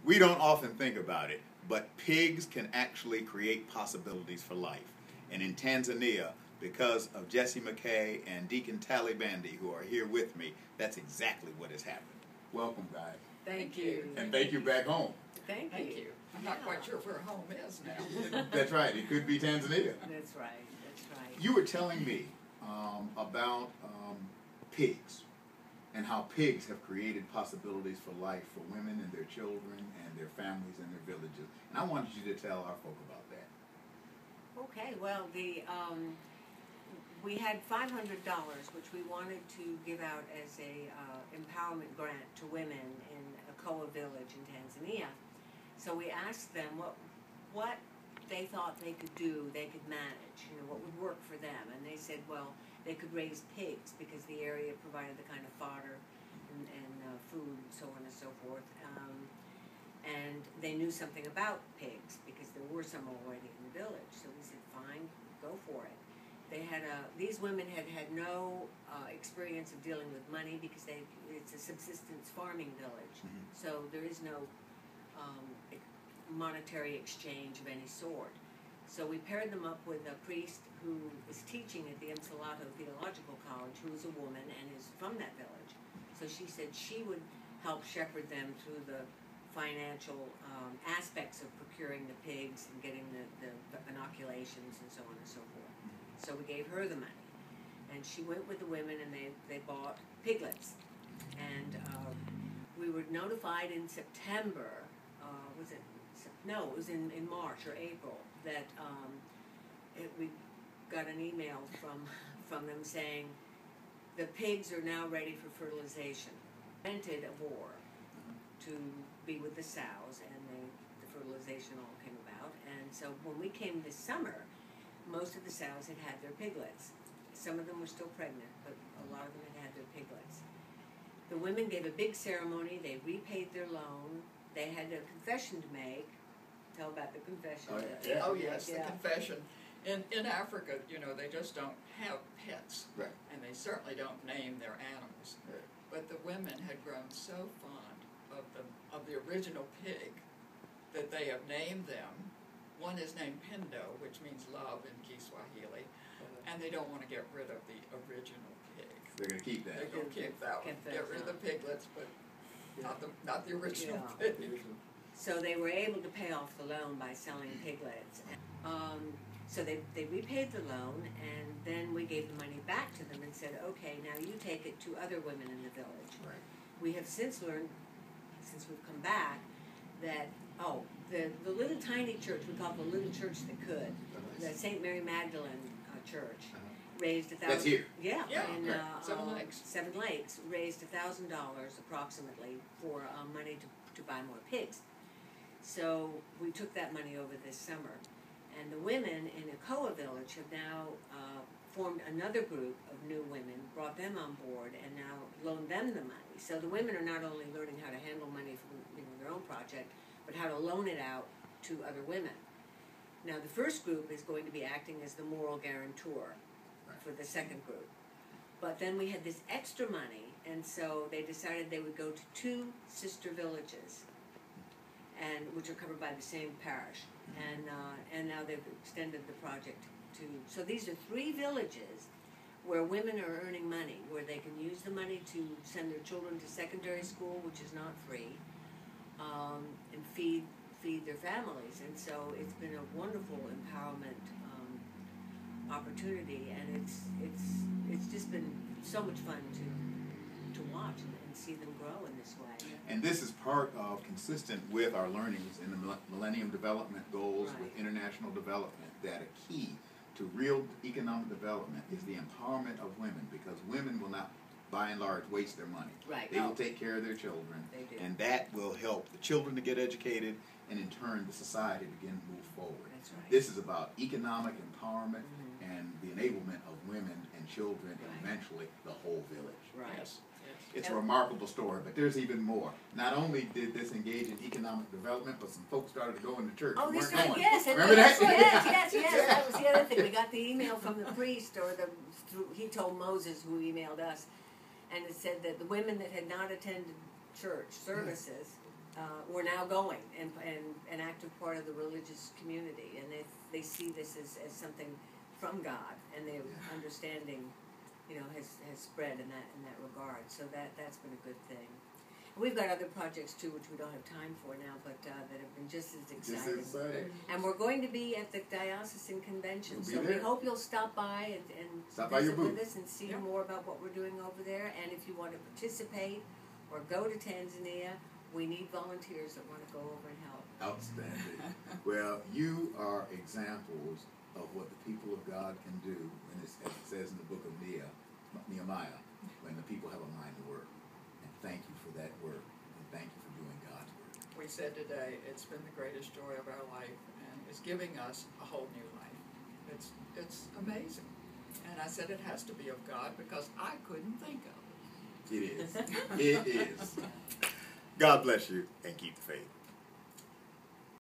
We don't often think about it, but pigs can actually create possibilities for life. And in Tanzania, because of Jessie, McKay, and Deacon Bandy, who are here with me, that's exactly what has happened. Welcome, guys. Thank you. And thank you back home. Thank you. I'm not quite sure where home is now. That's right. It could be Tanzania. That's right. That's right. You were telling me about pigs and how pigs have created possibilities for life for women and their children and their families and their villages. And I wanted you to tell our folk about that. Okay, well, we had $500, which we wanted to give out as a empowerment grant to women in Akoa village in Tanzania. So we asked them what they thought they could do, they could manage, what would work for them. And they said, well, they could raise pigs because the area provided the kind of fodder and food and so on and so forth. And they knew something about pigs because there were some already in the village. So we said, fine, go for it. They had these women had no experience of dealing with money because it's a subsistence farming village. Mm-hmm. So there is no monetary exchange of any sort. So we paired them up with a priest who is teaching at the Msalato Theological College, who is a woman and is from that village. So she said she would help shepherd them through the financial aspects of procuring the pigs and getting the inoculations and so on and so forth. So we gave her the money. And she went with the women and they bought piglets. And we were notified in September, it was in March or April, that we got an email from them saying the pigs are now ready for fertilization. Rented a boar to be with the sows, and the fertilization all came about. And so when we came this summer, most of the sows had had their piglets. Some of them were still pregnant, but a lot of them had had their piglets. The women gave a big ceremony. They repaid their loan. They had a confession to make. Tell about the confession. Oh yes, the confession. In Africa, they just don't have pets, right. And they certainly don't name their animals. Right. But the women had grown so fond of the original pig that they have named them. One is named Pendo, which means love in Kiswahili, and they don't want to get rid of the original pig. They're going to keep that. They're going to keep that one. Get rid of the piglets, but not the original pig. So they were able to pay off the loan by selling piglets. So they repaid the loan, and then we gave the money back to them and said, okay, now you take it to other women in the village. Right. We have since learned, since we've come back, that, the little tiny church, we call it the Little Church That Could, the St. Mary Magdalene Church, raised $1,000. That's here. Yeah, in right. Seven Lakes, raised $1,000 approximately for money to buy more pigs. So we took that money over this summer. And the women in Akoa village have now formed another group of new women, brought them on board, and now loaned them the money. So the women are not only learning how to handle money from their own project, but how to loan it out to other women. Now the first group is going to be acting as the moral guarantor for the second group. But then we had this extra money, and so they decided they would go to 2 sister villages, which are covered by the same parish. And now they've extended the project to, so these are 3 villages where women are earning money, where they can use the money to send their children to secondary school, which is not free, and feed their families. And so it's been a wonderful empowerment opportunity, and it's just been so much fun to watch and see them grow in this way. And this is part of, consistent with our learnings in the Millennium Development Goals with international development, that a key to real economic development is the empowerment of women, because women will not, by and large, waste their money. Right. They will take care of their children, They do. and that will help the children to get educated, and in turn the society to begin to move forward. That's right. This is about economic empowerment and the enablement of women and children, and eventually the whole village. Right. Yes. It's a remarkable story, but there's even more. Not only did this engage in economic development, but some folks started going to church. Oh, They this weren't right, going. yes, and Remember that? yes. That was the other thing. We got the email from the priest, he told Moses, who emailed us, and it said that the women that had not attended church services, we're now going and an active part of the religious community, and they see this as something from God, and their understanding, has spread in that regard. So that's been a good thing. We've got other projects too, which we don't have time for now, but that have been just as exciting. And we're going to be at the diocesan convention, so we hope you'll stop by and visit with us and see more about what we're doing over there. And if you want to participate or go to Tanzania, we need volunteers that want to go over and help. Outstanding. Well, you are examples of what the people of God can do, and as it says in the book of Nehemiah, when the people have a mind to work. And thank you for that work, and thank you for doing God's work. We said today, it's been the greatest joy of our life, and it's giving us a whole new life. It's amazing. And I said it has to be of God, because I couldn't think of it. It is. It is. God bless you, and keep the faith.